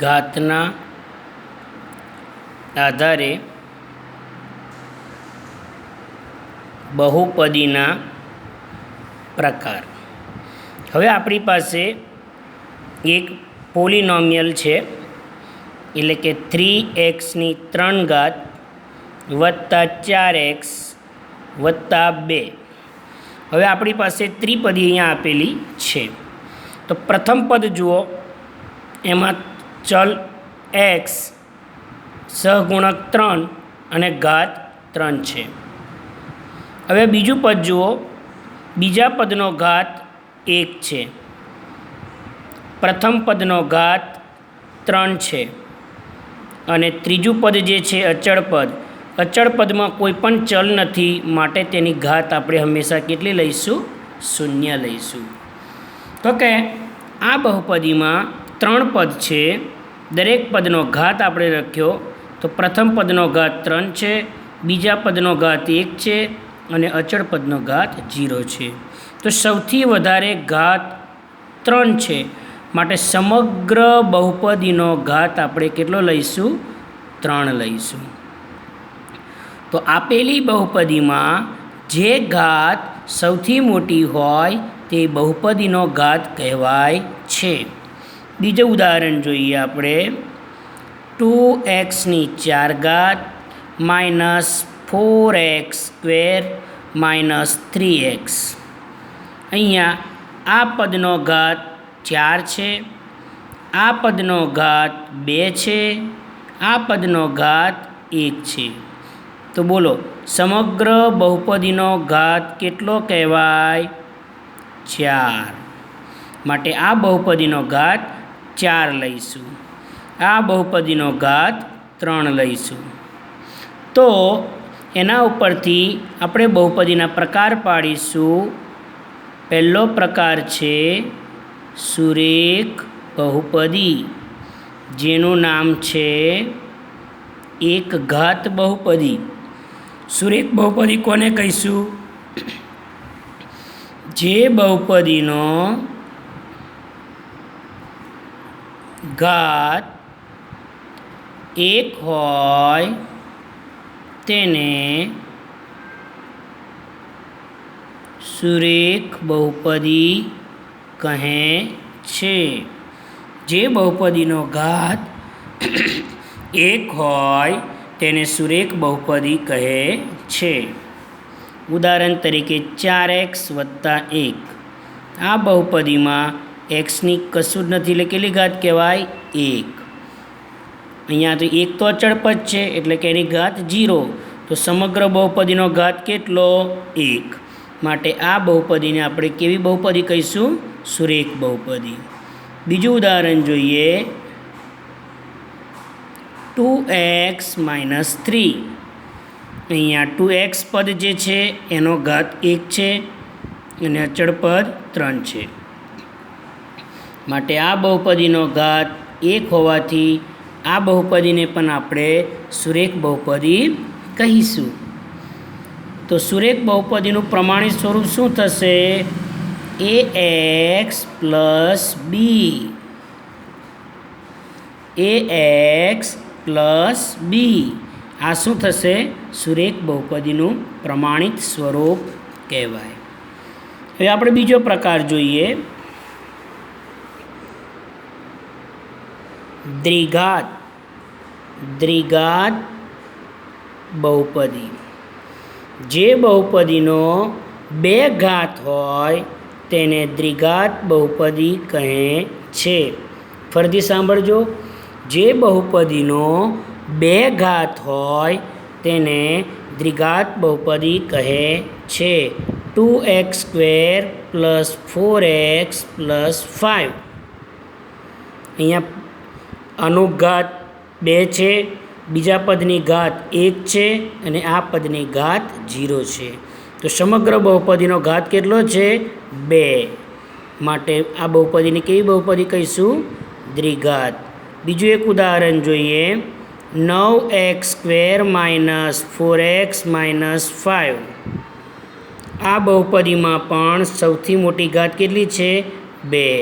ઘાતના આધારે બહુપદીના પ્રકાર. હવે આપણી પાસે એક પોલિનોમિયલ છે, એટલે કે 3x ની 3 ઘાત વત્તા 4x વત્તા 2. હવે આપણી પાસે ત્રિપદી અહીંયા આપેલી છે. તો પ્રથમ પદ જુઓ, એમાં ચલ x સહગુણક 3 અને ઘાત 3 છે. હવે બીજું પદ જુઓ, બીજા પદનો ઘાત 1 છે, પ્રથમ પદનો ઘાત 3 છે, અને ત્રીજું પદ જે છે અચળ પદ, અચળ પદમાં કોઈ પણ ચલ નથી, માટે તેની ઘાત આપણે હંમેશા કેટલી લઈશું? 0 લઈશું. તો કે આ બહુપદીમાં 3 પદ છે, દરેક પદનો ઘાત આપણે લખ્યો. તો પ્રથમ પદનો ઘાત 3 છે, બીજા પદનો ઘાત 1 છે, અને અચળ પદનો ઘાત 0 છે. તો સૌથી વધારે ઘાત 3 છે, માટે સમગ્ર બહુપદીનો ઘાત આપણે કેટલો લઈશું? 3 લઈશું. તો આપેલી બહુપદીમાં જે ઘાત સૌથી મોટી હોય તે બહુપદીનો ઘાત કહેવાય છે. બીજું ઉદાહરણ જોઈએ આપણે. 2x ની 4 ઘાત માઇનસ 4x² માઇનસ 3x. અહીંયા આ પદનો ઘાત 4 છે, આ પદનો ઘાત 2 છે, આ પદનો ઘાત 1 છે. તો બોલો, સમગ્ર બહુપદીનો ઘાત કેટલો કહેવાય? 4. માટે આ બહુપદીનો ઘાત 4 લઈશું, આ બહુપદીનો ઘાત 3 લઈશું. તો એના ઉપરથી આપણે બહુપદીના પ્રકાર પાડીશું. પહેલો પ્રકાર છે સુરેખ બહુપદી, જેનું નામ છે એક ઘાત બહુપદી. સુરેખ બહુપદી કોને કહીશું? જે બહુપદીનો ઘાત 1 હોય તેને સુરેખ બહુપદી કહે છે. જે બહુપદીનો ઘાત 1 હોય તેને સુરેખ બહુપદી કહે છે. ઉદાહરણ તરીકે 4x વત્તા 1. આ બહુપદીમાં xની કશું જ નથી, એટલે કેટલી ઘાત કહેવાય? 1. અહીંયા તો 1 તો અચળ પદ છે, એટલે કે એની ઘાત 0. તો સમગ્ર બહુપદીનો ઘાત કેટલો? 1. માટે આ બહુપદીને આપણે કેવી બહુપદી કહીશું? સુરેખ બહુપદી. બીજું ઉદાહરણ જોઈએ. 2x minus 3. અહીંયા 2x પદ જે છે એનો ઘાત 1 છે, અને અચળ પદ 3 છે. માટે આ બહુપદીનો ઘાત 1 હોવાથી આ બહુપદીને પણ આપણે સુરેખ બહુપદી કહીશું. તો સુરેખ બહુપદીનું પ્રમાણિત સ્વરૂપ શું થશે? ax પ્લસ બી. ax પ્લસ બી આ શું થશે? સુરેખ બહુપદીનું પ્રમાણિત સ્વરૂપ કહેવાય. હવે આપણે બીજો પ્રકાર જોઈએ. દ્વિઘાત બહુપદી. જે બહુપદીનો 2 ઘાત હોય તેને દ્વિઘાત બહુપદી કહે છે. ફરીથી સાંભળજો. જે બહુપદીનો 2 ઘાત હોય તેને દ્વિઘાત બહુપદી કહે છે. 2x² plus 4x plus 5. અહીંયા અનુઘાત 2 છે, બીજા પદની ઘાત 1 છે, અને આ પદની ઘાત 0 છે. તો સમગ્ર બહુપદીનો ઘાત કેટલો છે? 2. માટે આ બહુપદીને કેવી બહુપદી કહીશું? દ્વિઘાત. બીજું એક ઉદાહરણ જોઈએ. 9x² minus 4x minus 5. આ બહુપદીમાં પણ સૌથી મોટી ઘાત કેટલી છે? 2.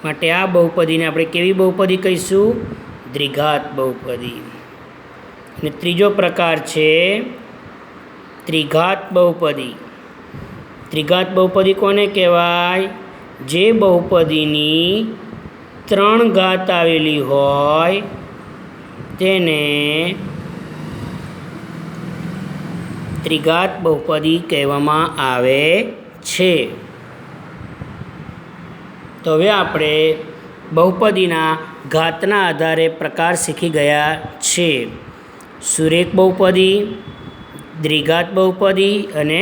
માટે આ બહુપદીને આપણે કેવી બહુપદી કહીશું? દ્વિઘાત બહુપદી. અને ત્રીજો પ્રકાર છે ત્રિઘાત બહુપદી. ત્રિઘાત બહુપદી કોને કહેવાય? જે બહુપદીની 3 ઘાત આવેલી હોય તેને ત્રિઘાત બહુપદી કહેવામાં આવે છે. તો હવે આપણે બહુપદીના ઘાતના આધારે પ્રકાર શીખી ગયા છે. સુરેખ બહુપદી, દ્વિઘાત બહુપદી અને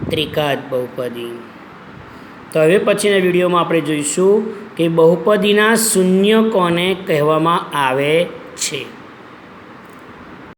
ત્રિઘાત બહુપદી. તો હવે પછીના વિડીયોમાં આપણે જોઈશું કે બહુપદીના શૂન્ય કોને કહેવામાં આવે છે.